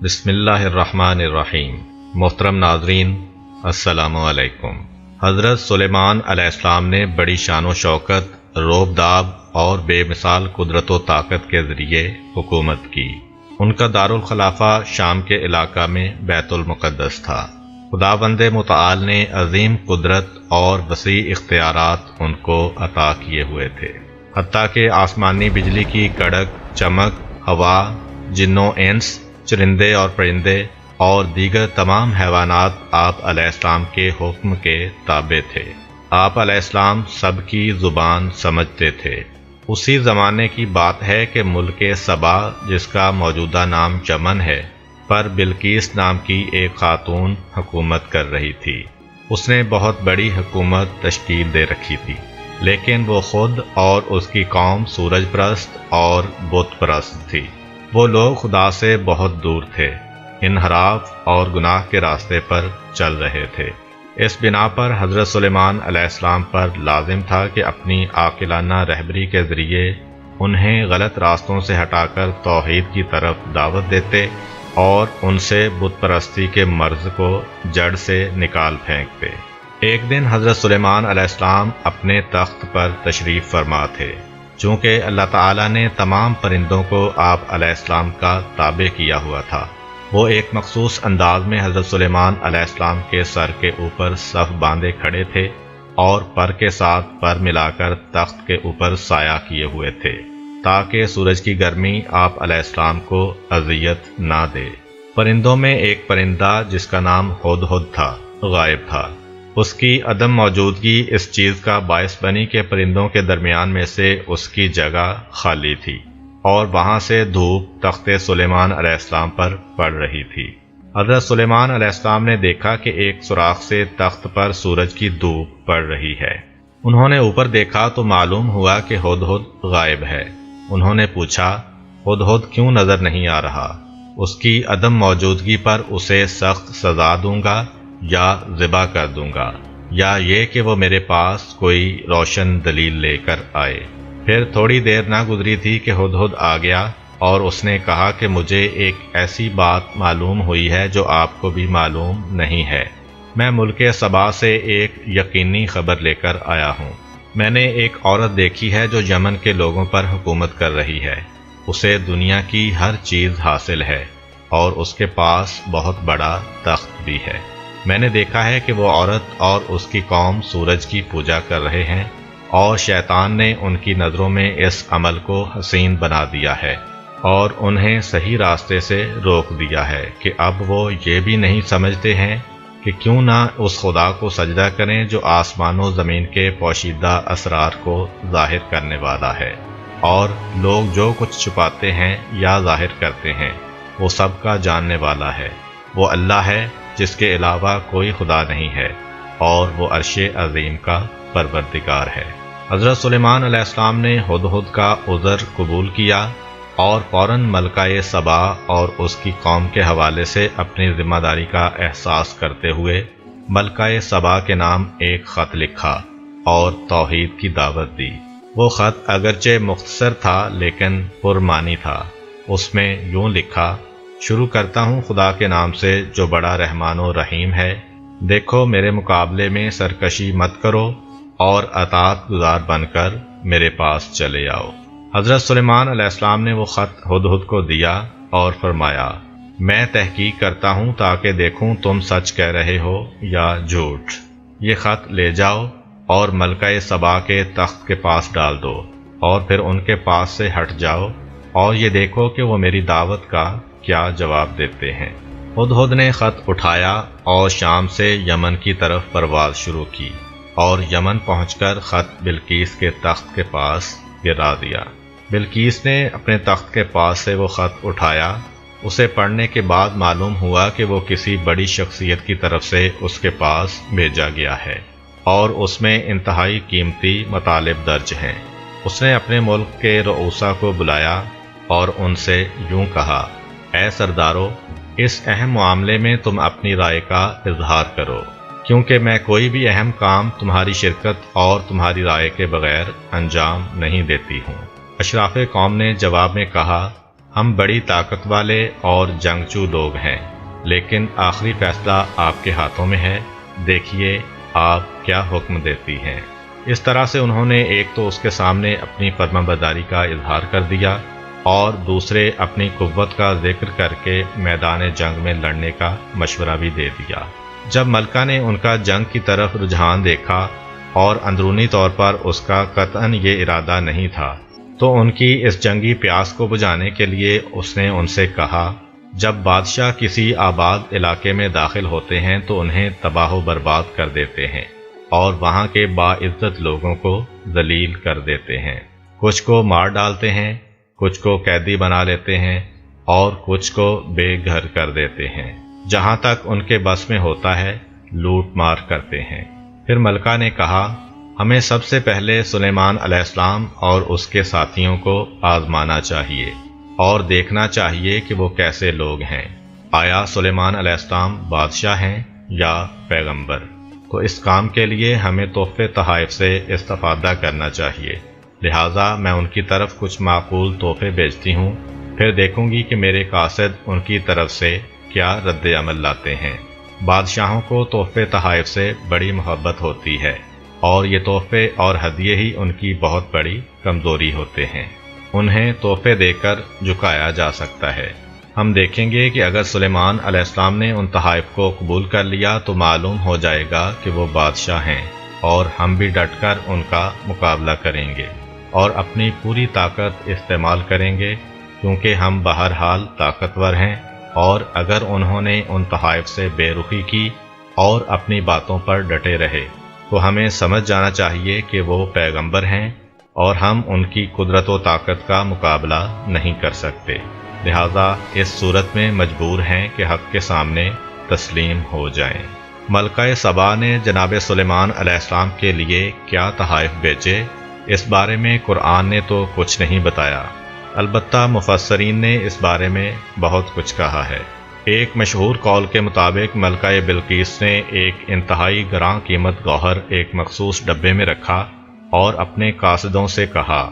بسم اللہ الرحمن الرحیم۔ محترم ناظرین، السلام علیکم۔ حضرت سلیمان علیہ السلام نے بڑی شان و شوکت، روب داب اور بے مثال قدرت و طاقت کے ذریعے حکومت کی۔ ان کا دارالخلافہ شام کے علاقہ میں بیت المقدس تھا۔ خداوند متعال نے عظیم قدرت اور وسیع اختیارات ان کو عطا کیے ہوئے تھے، حتیٰ کہ آسمانی بجلی کی کڑک، چمک، ہوا، جنوں انس، چرندے اور پرندے اور دیگر تمام حیوانات آپ علیہ السلام کے حکم کے تابع تھے۔ آپ علیہ السلام سب کی زبان سمجھتے تھے۔ اسی زمانے کی بات ہے کہ ملک سبا، جس کا موجودہ نام یمن ہے، پر بلقیس نام کی ایک خاتون حکومت کر رہی تھی۔ اس نے بہت بڑی حکومت تشکیل دے رکھی تھی، لیکن وہ خود اور اس کی قوم سورج پرست اور بت پرست تھی۔ وہ لوگ خدا سے بہت دور تھے، انحراف اور گناہ کے راستے پر چل رہے تھے۔ اس بنا پر حضرت سلیمان علیہ السلام پر لازم تھا کہ اپنی عاقلانہ رہبری کے ذریعے انہیں غلط راستوں سے ہٹا کر توحید کی طرف دعوت دیتے اور ان سے بت پرستی کے مرض کو جڑ سے نکال پھینکتے۔ ایک دن حضرت سلیمان علیہ السلام اپنے تخت پر تشریف فرما تھے۔ چونکہ اللہ تعالیٰ نے تمام پرندوں کو آپ علیہ السلام کا تابع کیا ہوا تھا، وہ ایک مخصوص انداز میں حضرت سلیمان علیہ السلام کے سر کے اوپر صف باندھے کھڑے تھے اور پر کے ساتھ پر ملا کر تخت کے اوپر سایہ کیے ہوئے تھے، تاکہ سورج کی گرمی آپ علیہ السلام کو اذیت نہ دے۔ پرندوں میں ایک پرندہ جس کا نام ہدہد تھا غائب تھا۔ اس کی عدم موجودگی اس چیز کا باعث بنی کہ پرندوں کے درمیان میں سے اس کی جگہ خالی تھی اور وہاں سے دھوپ تخت سلیمان علیہ السلام پر پڑ رہی تھی۔ حضرت سلیمان علیہ السلام نے دیکھا کہ ایک سوراخ سے تخت پر سورج کی دھوپ پڑ رہی ہے۔ انہوں نے اوپر دیکھا تو معلوم ہوا کہ ہدہد غائب ہے۔ انہوں نے پوچھا، ہدہد کیوں نظر نہیں آ رہا؟ اس کی عدم موجودگی پر اسے سخت سزا دوں گا یا ذبح کر دوں گا، یا یہ کہ وہ میرے پاس کوئی روشن دلیل لے کر آئے۔ پھر تھوڑی دیر نہ گزری تھی کہ ہدہد آ گیا اور اس نے کہا کہ مجھے ایک ایسی بات معلوم ہوئی ہے جو آپ کو بھی معلوم نہیں ہے۔ میں ملک سبا سے ایک یقینی خبر لے کر آیا ہوں۔ میں نے ایک عورت دیکھی ہے جو یمن کے لوگوں پر حکومت کر رہی ہے۔ اسے دنیا کی ہر چیز حاصل ہے اور اس کے پاس بہت بڑا تخت بھی ہے۔ میں نے دیکھا ہے کہ وہ عورت اور اس کی قوم سورج کی پوجا کر رہے ہیں اور شیطان نے ان کی نظروں میں اس عمل کو حسین بنا دیا ہے اور انہیں صحیح راستے سے روک دیا ہے کہ اب وہ یہ بھی نہیں سمجھتے ہیں کہ کیوں نہ اس خدا کو سجدہ کریں جو آسمان و زمین کے پوشیدہ اسرار کو ظاہر کرنے والا ہے، اور لوگ جو کچھ چھپاتے ہیں یا ظاہر کرتے ہیں وہ سب کا جاننے والا ہے۔ وہ اللہ ہے جس کے علاوہ کوئی خدا نہیں ہے، اور وہ عرش عظیم کا پروردگار ہے۔ حضرت سلیمان علیہ السلام نے ہدہد کا عذر قبول کیا اور فوراً ملکہ سبا اور اس کی قوم کے حوالے سے اپنی ذمہ داری کا احساس کرتے ہوئے ملکہ سبا کے نام ایک خط لکھا اور توحید کی دعوت دی۔ وہ خط اگرچہ مختصر تھا لیکن پرمعنی تھا۔ اس میں یوں لکھا، شروع کرتا ہوں خدا کے نام سے جو بڑا رحمان و رحیم ہے۔ دیکھو، میرے مقابلے میں سرکشی مت کرو اور اطاعت گزار بن کر میرے پاس چلے آؤ۔ حضرت سلیمان علیہ السلام نے وہ خط ہدہد کو دیا اور فرمایا، میں تحقیق کرتا ہوں تاکہ دیکھوں تم سچ کہہ رہے ہو یا جھوٹ۔ یہ خط لے جاؤ اور ملکہ سبا کے تخت کے پاس ڈال دو، اور پھر ان کے پاس سے ہٹ جاؤ اور یہ دیکھو کہ وہ میری دعوت کا کیا جواب دیتے ہیں۔ ہدہد نے خط اٹھایا اور شام سے یمن کی طرف پرواز شروع کی اور یمن پہنچ کر خط بلقیس کے تخت کے پاس گرا دیا۔ بلقیس نے اپنے تخت کے پاس سے وہ خط اٹھایا۔ اسے پڑھنے کے بعد معلوم ہوا کہ وہ کسی بڑی شخصیت کی طرف سے اس کے پاس بھیجا گیا ہے اور اس میں انتہائی قیمتی مطالب درج ہیں۔ اس نے اپنے ملک کے رؤسا کو بلایا اور ان سے یوں کہا، اے سردارو، اس اہم معاملے میں تم اپنی رائے کا اظہار کرو، کیونکہ میں کوئی بھی اہم کام تمہاری شرکت اور تمہاری رائے کے بغیر انجام نہیں دیتی ہوں۔ اشراف قوم نے جواب میں کہا، ہم بڑی طاقت والے اور جنگجو لوگ ہیں، لیکن آخری فیصلہ آپ کے ہاتھوں میں ہے، دیکھیے آپ کیا حکم دیتی ہیں۔ اس طرح سے انہوں نے ایک تو اس کے سامنے اپنی فرمانبرداری کا اظہار کر دیا اور دوسرے اپنی قوت کا ذکر کر کے میدان جنگ میں لڑنے کا مشورہ بھی دے دیا۔ جب ملکہ نے ان کا جنگ کی طرف رجحان دیکھا اور اندرونی طور پر اس کا قطعاً یہ ارادہ نہیں تھا، تو ان کی اس جنگی پیاس کو بجھانے کے لیے اس نے ان سے کہا، جب بادشاہ کسی آباد علاقے میں داخل ہوتے ہیں تو انہیں تباہ و برباد کر دیتے ہیں اور وہاں کے باعزت لوگوں کو ذلیل کر دیتے ہیں، کچھ کو مار ڈالتے ہیں، کچھ کو قیدی بنا لیتے ہیں اور کچھ کو بے گھر کر دیتے ہیں، جہاں تک ان کے بس میں ہوتا ہے لوٹ مار کرتے ہیں۔ پھر ملکہ نے کہا، ہمیں سب سے پہلے سلیمان علیہ السلام اور اس کے ساتھیوں کو آزمانا چاہیے اور دیکھنا چاہیے کہ وہ کیسے لوگ ہیں، آیا سلیمان علیہ السلام بادشاہ ہیں یا پیغمبر؟ تو اس کام کے لیے ہمیں تحفے تحائف سے استفادہ کرنا چاہیے، لہٰذا میں ان کی طرف کچھ معقول تحفے بھیجتی ہوں، پھر دیکھوں گی کہ میرے قاصد ان کی طرف سے کیا رد عمل لاتے ہیں۔ بادشاہوں کو تحفے تحائف سے بڑی محبت ہوتی ہے اور یہ تحفے اور ہدیے ہی ان کی بہت بڑی کمزوری ہوتے ہیں، انہیں تحفے دے کر جھکایا جا سکتا ہے۔ ہم دیکھیں گے کہ اگر سلیمان علیہ السلام نے ان تحائف کو قبول کر لیا تو معلوم ہو جائے گا کہ وہ بادشاہ ہیں اور ہم بھی ڈٹ کر ان کا مقابلہ کریں گے اور اپنی پوری طاقت استعمال کریں گے، کیونکہ ہم بہرحال طاقتور ہیں، اور اگر انہوں نے ان تحائف سے بے رخی کی اور اپنی باتوں پر ڈٹے رہے تو ہمیں سمجھ جانا چاہیے کہ وہ پیغمبر ہیں اور ہم ان کی قدرت و طاقت کا مقابلہ نہیں کر سکتے، لہذا اس صورت میں مجبور ہیں کہ حق کے سامنے تسلیم ہو جائیں۔ ملکہ سبا نے جناب سلیمان علیہ السلام کے لیے کیا تحائف بھیجے، اس بارے میں قرآن نے تو کچھ نہیں بتایا، البتہ مفسرین نے اس بارے میں بہت کچھ کہا ہے۔ ایک مشہور قول کے مطابق ملکہ بلقیس نے ایک انتہائی گراں قیمت گوہر ایک مخصوص ڈبے میں رکھا اور اپنے قاصدوں سے کہا،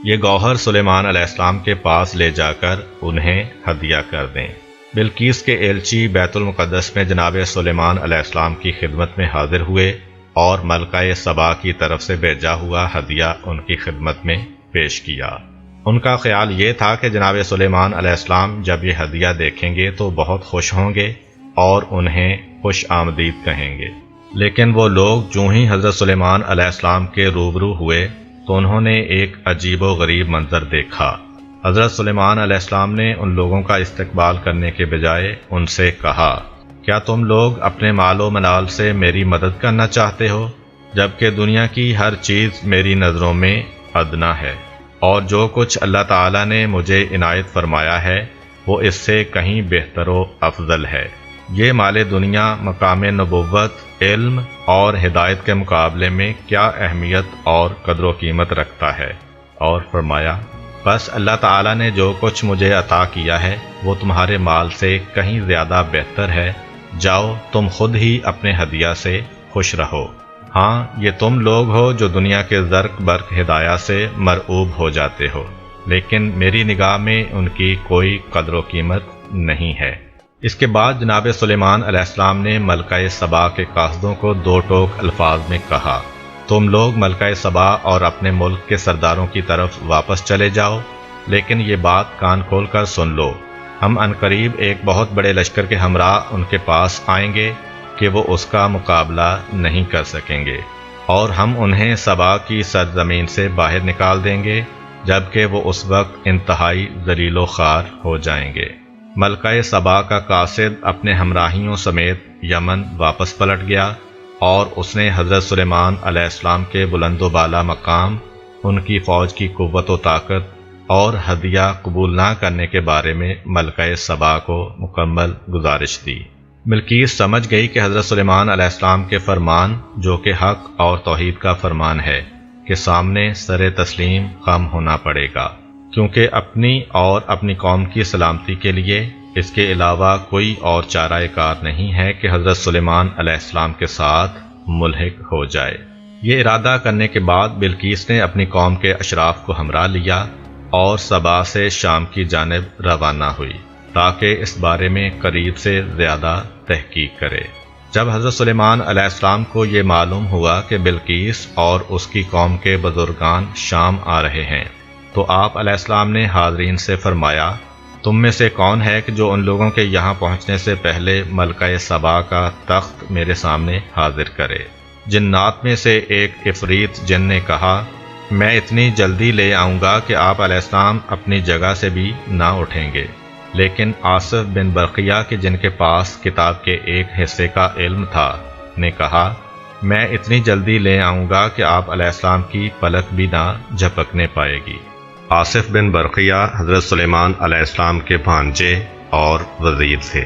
یہ گوہر سلیمان علیہ السلام کے پاس لے جا کر انہیں ہدیہ کر دیں۔ بلقیس کے ایلچی بیت المقدس میں جناب سلیمان علیہ السلام کی خدمت میں حاضر ہوئے اور ملکہ سبا کی طرف سے بھیجا ہوا ہدیہ ان کی خدمت میں پیش کیا۔ ان کا خیال یہ تھا کہ جناب سلیمان علیہ السلام جب یہ ہدیہ دیکھیں گے تو بہت خوش ہوں گے اور انہیں خوش آمدید کہیں گے، لیکن وہ لوگ جو ہی حضرت سلیمان علیہ السلام کے روبرو ہوئے تو انہوں نے ایک عجیب و غریب منظر دیکھا۔ حضرت سلیمان علیہ السلام نے ان لوگوں کا استقبال کرنے کے بجائے ان سے کہا، کیا تم لوگ اپنے مال و منال سے میری مدد کرنا چاہتے ہو، جبکہ دنیا کی ہر چیز میری نظروں میں ادنا ہے، اور جو کچھ اللہ تعالیٰ نے مجھے عنایت فرمایا ہے وہ اس سے کہیں بہتر و افضل ہے۔ یہ مال دنیا مقام نبوت، علم اور ہدایت کے مقابلے میں کیا اہمیت اور قدر و قیمت رکھتا ہے؟ اور فرمایا، بس اللہ تعالیٰ نے جو کچھ مجھے عطا کیا ہے وہ تمہارے مال سے کہیں زیادہ بہتر ہے، جاؤ تم خود ہی اپنے ہدیہ سے خوش رہو۔ ہاں، یہ تم لوگ ہو جو دنیا کے زرق برق ہدایہ سے مرعوب ہو جاتے ہو، لیکن میری نگاہ میں ان کی کوئی قدر و قیمت نہیں ہے۔ اس کے بعد جناب سلیمان علیہ السلام نے ملکہ سبا کے قاصدوں کو دو ٹوک الفاظ میں کہا، تم لوگ ملکہ سبا اور اپنے ملک کے سرداروں کی طرف واپس چلے جاؤ، لیکن یہ بات کان کھول کر سن لو، ہم عنقریب ایک بہت بڑے لشکر کے ہمراہ ان کے پاس آئیں گے کہ وہ اس کا مقابلہ نہیں کر سکیں گے، اور ہم انہیں سبا کی سرزمین سے باہر نکال دیں گے، جبکہ وہ اس وقت انتہائی ذلیل و خوار ہو جائیں گے۔ ملکہ سبا کا قاصد اپنے ہمراہیوں سمیت یمن واپس پلٹ گیا اور اس نے حضرت سلیمان علیہ السلام کے بلند و بالا مقام، ان کی فوج کی قوت و طاقت اور ہدیہ قبول نہ کرنے کے بارے میں ملکہ سبا کو مکمل گزارش دی۔ بلقیس سمجھ گئی کہ حضرت سلیمان علیہ السلام کے فرمان، جو کہ حق اور توحید کا فرمان ہے، کے سامنے سر تسلیم خم ہونا پڑے گا، کیونکہ اپنی اور اپنی قوم کی سلامتی کے لیے اس کے علاوہ کوئی اور چارہ کار نہیں ہے کہ حضرت سلیمان علیہ السلام کے ساتھ ملحق ہو جائے۔ یہ ارادہ کرنے کے بعد بلقیس نے اپنی قوم کے اشراف کو ہمراہ لیا اور سبا سے شام کی جانب روانہ ہوئی تاکہ اس بارے میں قریب سے زیادہ تحقیق کرے۔ جب حضرت سلیمان علیہ السلام کو یہ معلوم ہوا کہ بلقیس اور اس کی قوم کے بزرگان شام آ رہے ہیں تو آپ علیہ السلام نے حاضرین سے فرمایا، تم میں سے کون ہے کہ جو ان لوگوں کے یہاں پہنچنے سے پہلے ملکہ سبا کا تخت میرے سامنے حاضر کرے؟ جنات میں سے ایک عفریت جن نے کہا، میں اتنی جلدی لے آؤں گا کہ آپ علیہ السلام اپنی جگہ سے بھی نہ اٹھیں گے۔ لیکن آصف بن برقیہ کے جن کے پاس کتاب کے ایک حصے کا علم تھا نے کہا، میں اتنی جلدی لے آؤں گا کہ آپ علیہ السلام کی پلک بھی نہ جھپکنے پائے گی۔ آصف بن برقیہ حضرت سلیمان علیہ السلام کے بھانجے اور وزیر تھے۔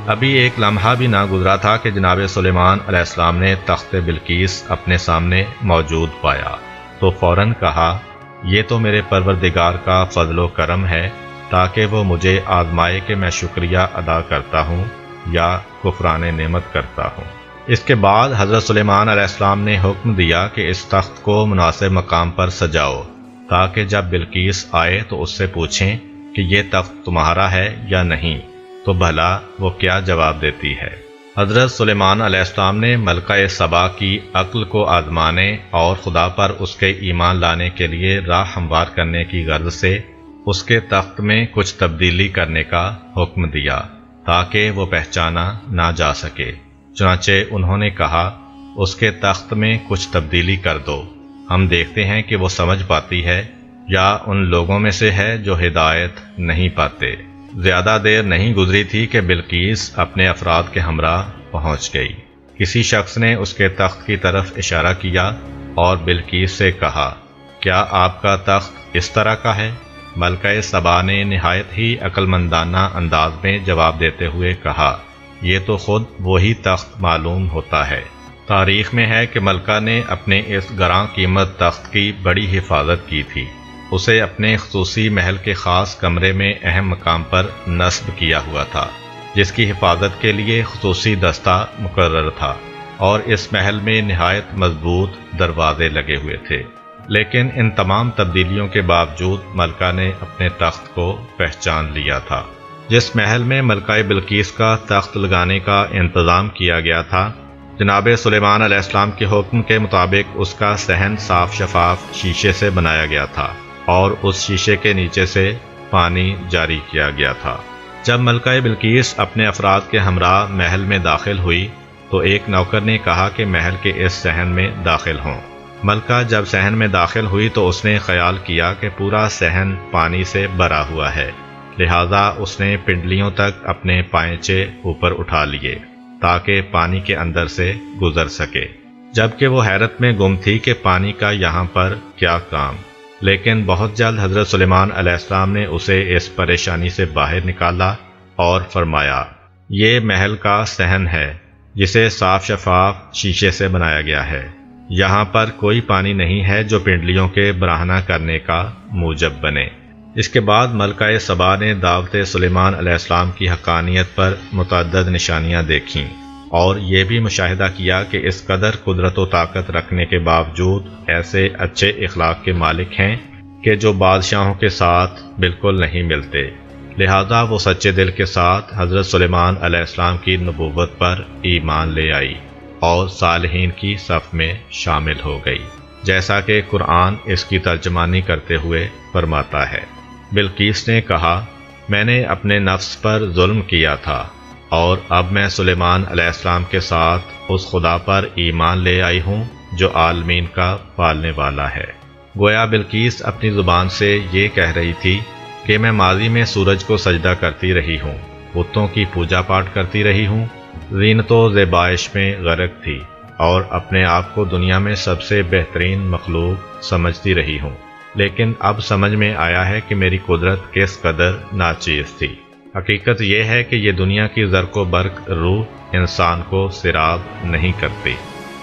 ابھی ایک لمحہ بھی نہ گزرا تھا کہ جناب سلیمان علیہ السلام نے تخت بلقیس اپنے سامنے موجود پایا تو فوراً کہا، یہ تو میرے پروردگار کا فضل و کرم ہے تاکہ وہ مجھے آزمائے کہ میں شکریہ ادا کرتا ہوں یا کفران نعمت کرتا ہوں۔ اس کے بعد حضرت سلیمان علیہ السلام نے حکم دیا کہ اس تخت کو مناسب مقام پر سجاؤ تاکہ جب بلقیس آئے تو اس سے پوچھیں کہ یہ تخت تمہارا ہے یا نہیں، تو بھلا وہ کیا جواب دیتی ہے۔ حضرت سلیمان علیہ السلام نے ملکہ سبا کی عقل کو آزمانے اور خدا پر اس کے ایمان لانے کے لیے راہ ہموار کرنے کی غرض سے اس کے تخت میں کچھ تبدیلی کرنے کا حکم دیا تاکہ وہ پہچانا نہ جا سکے۔ چنانچہ انہوں نے کہا، اس کے تخت میں کچھ تبدیلی کر دو، ہم دیکھتے ہیں کہ وہ سمجھ پاتی ہے یا ان لوگوں میں سے ہے جو ہدایت نہیں پاتے۔ زیادہ دیر نہیں گزری تھی کہ بلقیس اپنے افراد کے ہمراہ پہنچ گئی۔ کسی شخص نے اس کے تخت کی طرف اشارہ کیا اور بلقیس سے کہا، کیا آپ کا تخت اس طرح کا ہے؟ ملکہ سبا نے نہایت ہی عقل مندانہ انداز میں جواب دیتے ہوئے کہا، یہ تو خود وہی تخت معلوم ہوتا ہے۔ تاریخ میں ہے کہ ملکہ نے اپنے اس گراں قیمت تخت کی بڑی حفاظت کی تھی۔ اسے اپنے خصوصی محل کے خاص کمرے میں اہم مقام پر نصب کیا ہوا تھا، جس کی حفاظت کے لیے خصوصی دستہ مقرر تھا، اور اس محل میں نہایت مضبوط دروازے لگے ہوئے تھے۔ لیکن ان تمام تبدیلیوں کے باوجود ملکہ نے اپنے تخت کو پہچان لیا تھا۔ جس محل میں ملکہ بلقیس کا تخت لگانے کا انتظام کیا گیا تھا، جناب سلیمان علیہ السلام کے حکم کے مطابق اس کا صحن صاف شفاف شیشے سے بنایا گیا تھا اور اس شیشے کے نیچے سے پانی جاری کیا گیا تھا۔ جب ملکہ بلقیس اپنے افراد کے ہمراہ محل میں داخل ہوئی تو ایک نوکر نے کہا کہ محل کے اس صحن میں داخل ہوں۔ ملکہ جب صحن میں داخل ہوئی تو اس نے خیال کیا کہ پورا صحن پانی سے بھرا ہوا ہے، لہذا اس نے پنڈلیوں تک اپنے پائنچے اوپر اٹھا لیے تاکہ پانی کے اندر سے گزر سکے، جبکہ وہ حیرت میں گم تھی کہ پانی کا یہاں پر کیا کام۔ لیکن بہت جلد حضرت سلیمان علیہ السلام نے اسے اس پریشانی سے باہر نکالا اور فرمایا، یہ محل کا صحن ہے جسے صاف شفاف شیشے سے بنایا گیا ہے، یہاں پر کوئی پانی نہیں ہے جو پنڈلیوں کے براہنہ کرنے کا موجب بنے۔ اس کے بعد ملکہ سبا نے دعوت سلیمان علیہ السلام کی حقانیت پر متعدد نشانیاں دیکھیں اور یہ بھی مشاہدہ کیا کہ اس قدر قدرت و طاقت رکھنے کے باوجود ایسے اچھے اخلاق کے مالک ہیں کہ جو بادشاہوں کے ساتھ بالکل نہیں ملتے، لہذا وہ سچے دل کے ساتھ حضرت سلیمان علیہ السلام کی نبوت پر ایمان لے آئی اور صالحین کی صف میں شامل ہو گئی، جیسا کہ قرآن اس کی ترجمانی کرتے ہوئے فرماتا ہے۔ بلقیس نے کہا، میں نے اپنے نفس پر ظلم کیا تھا اور اب میں سلیمان علیہ السلام کے ساتھ اس خدا پر ایمان لے آئی ہوں جو عالمین کا پالنے والا ہے۔ گویا بلقیس اپنی زبان سے یہ کہہ رہی تھی کہ میں ماضی میں سورج کو سجدہ کرتی رہی ہوں، بتوں کی پوجا پاٹ کرتی رہی ہوں، زینت و زیبائش میں غرق تھی اور اپنے آپ کو دنیا میں سب سے بہترین مخلوق سمجھتی رہی ہوں، لیکن اب سمجھ میں آیا ہے کہ میری قدرت کس قدر ناچیز تھی۔ حقیقت یہ ہے کہ یہ دنیا کی زرق و برق روح انسان کو سیراب نہیں کرتی۔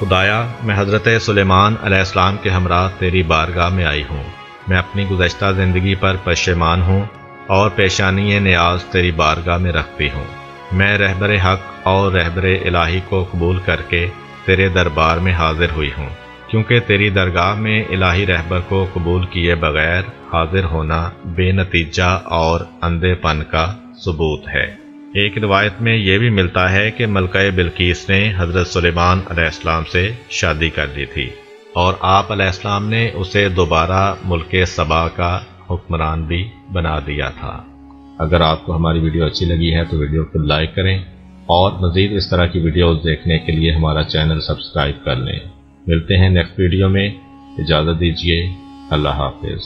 خدایا، میں حضرت سلیمان علیہ السلام کے ہمراہ تیری بارگاہ میں آئی ہوں۔ میں اپنی گزشتہ زندگی پر پشیمان ہوں اور پیشانی نیاز تیری بارگاہ میں رکھتی ہوں۔ میں رہبر حق اور رہبر الہی کو قبول کر کے تیرے دربار میں حاضر ہوئی ہوں۔ کیونکہ تیری درگاہ میں الہی رہبر کو قبول کیے بغیر حاضر ہونا بے نتیجہ اور اندھے پن کا ثبوت ہے۔ ایک روایت میں یہ بھی ملتا ہے کہ ملکہ بلقیس نے حضرت سلیمان علیہ السلام سے شادی کر لی تھی اور آپ علیہ السلام نے اسے دوبارہ ملک سبا کا حکمران بھی بنا دیا تھا۔ اگر آپ کو ہماری ویڈیو اچھی لگی ہے تو ویڈیو کو لائک کریں اور مزید اس طرح کی ویڈیوز دیکھنے کے لیے ہمارا چینل سبسکرائب کر لیں۔ ملتے ہیں نیکسٹ ویڈیو میں، اجازت دیجیے، اللہ حافظ۔